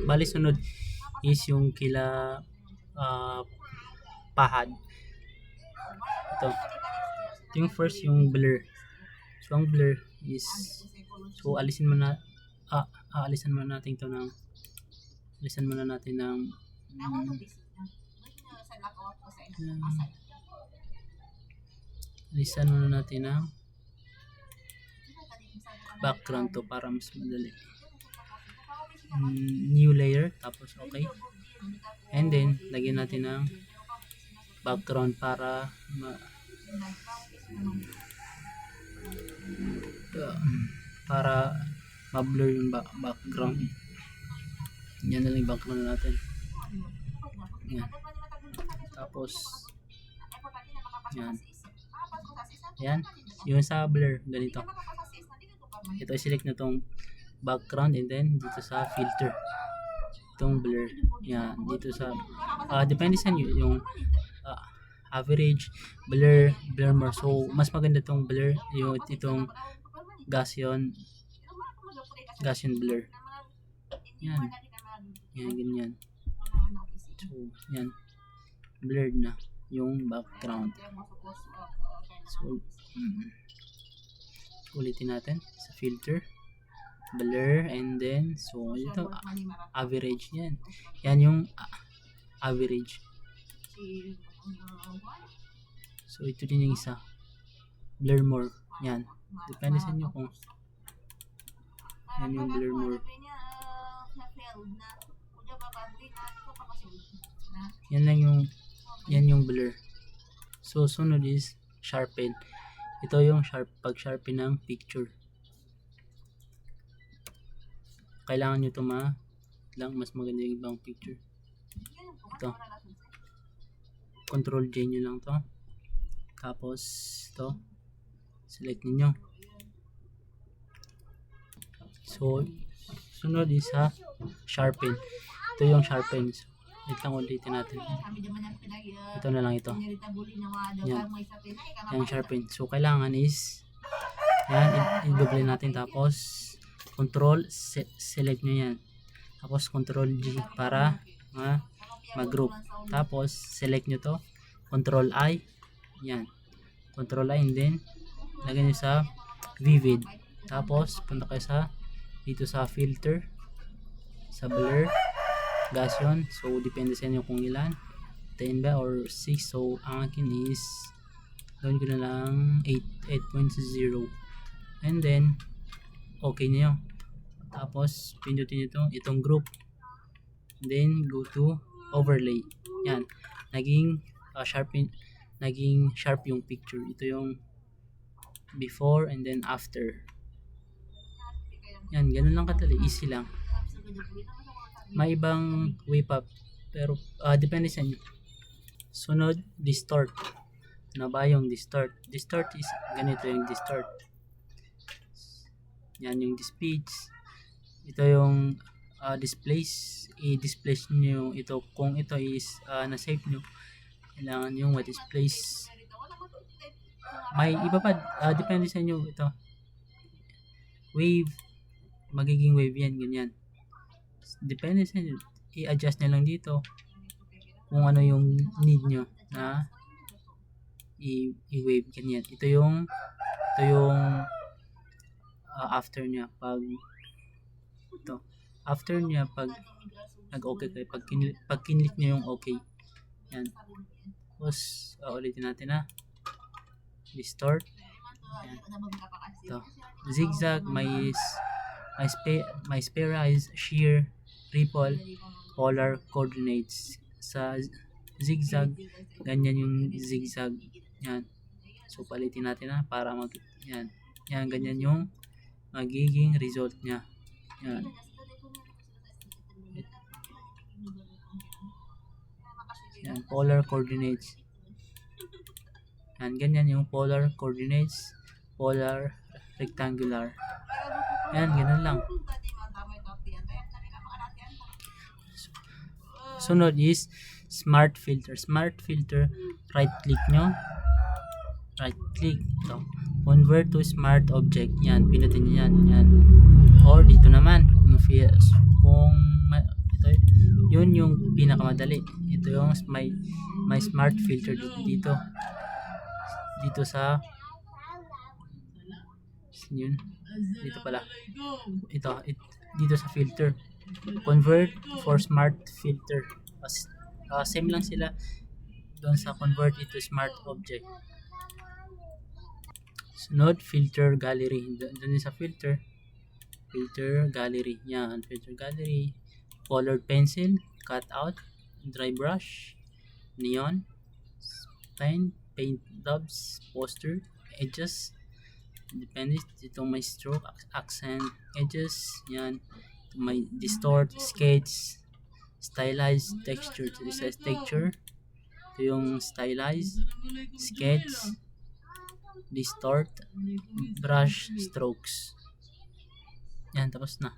Bali sunod is yung kila pahad. Ito yung first, yung blur. So ang blur is, so alisin mo na alisan muna natin to ng alisan muna natin ng alisan muna natin ng background to para mas madali. New layer, tapos okay, and then lagyan natin ng background para ma-blur yung background. Yan na lang yung background natin. Yan. Tapos yan yung sa blur ganito. Ito i-select na tong background, and then dito sa filter itong blur. Yan, dito sa depende sa inyo yung average, blur more. So mas maganda tong blur, yung itong Gaussian blur. Yan ganyan. So yan, blurred na yung background. So ulitin natin sa filter, blur, and then so ito average. Yan yung average. So ito din yung isa, blur more. Yan, depende sa inyo kung yan yung blur more. Yan yung blur. So sunod is sharpen. Ito yung pag-sharpen ng picture. Kailangan nyo ito mas maganda yung ibang picture. Ito, Control J nyo lang to. Tapos ito, select niyo. So sunod is sharpen. Ito yung sharpen. Ito lang ulitin natin. Ito na lang ito. Yan sharpen. So kailangan is yan, i-double natin, tapos control select nyo yan, tapos control G para mag-group, tapos select nyo to, control I, yan, control I, and then lagyan nyo sa vivid, tapos punta kayo sa dito sa filter, sa blur, Gaussian. So depende sa inyo kung ilan, 10 ba or 6. So ang akin is gawin ko na lang 8.0, and then okay nyo. Tapos pindutin nyo itong group, and then go to overlay. Yan, naging sharp yung picture. Ito yung before and then after. Yan, ganun lang kadali, easy lang. May ibang way pa, pero depende sa inyo. Sunod, distort. Ano ba yung distort? Distort is ganito yung distort. Yan yung speech. Ito yung displays. I-display nyo ito. Kung ito is na-save nyo, kailangan yung displays. May iba pa, depende sa inyo. Ito wave, magiging wave yan, ganyan. Depende sa inyo, i-adjust na lang dito kung ano yung need nyo na i-wave, ganyan. Ito yung after niya, pag ito after niya, pag nag-okay kayo, pag kinlik nyo yung okay, yan. Tapos ulitin natin distort. Yan. Ito zigzag, may sphereize, shear, ripple, polar coordinates. Sa zigzag, ganyan yung zigzag. Yan. So palitin natin para yan. Yan, ganyan yung magiging result niya. Yan. Yan, polar coordinates. Yan, ganyan yung polar coordinates, polar rectangular. Yan, ganun lang. Sunod is smart filter. Smart filter, right click nyo. Right click. Ito. Convert to smart object. Yan, pinutin nyo yan. Yan. Or dito naman, kung ito yun yung pinakamadali. Ito yung may smart filter dito sa yun, dito pala dito sa filter, convert for smart filter. Same lang sila doon sa convert into smart object. Sunod, filter gallery. Doon sa filter gallery. Yan, filter gallery. Colored pencil, cut out, dry brush, neon, paint dots, poster, edges, depende. Ito may stroke, accent, edges. Yan. Ito may distort, sketch, stylized, texture. Ito sa texture. Ito yung stylized, sketch, distort, brush strokes. Yan, tapos na.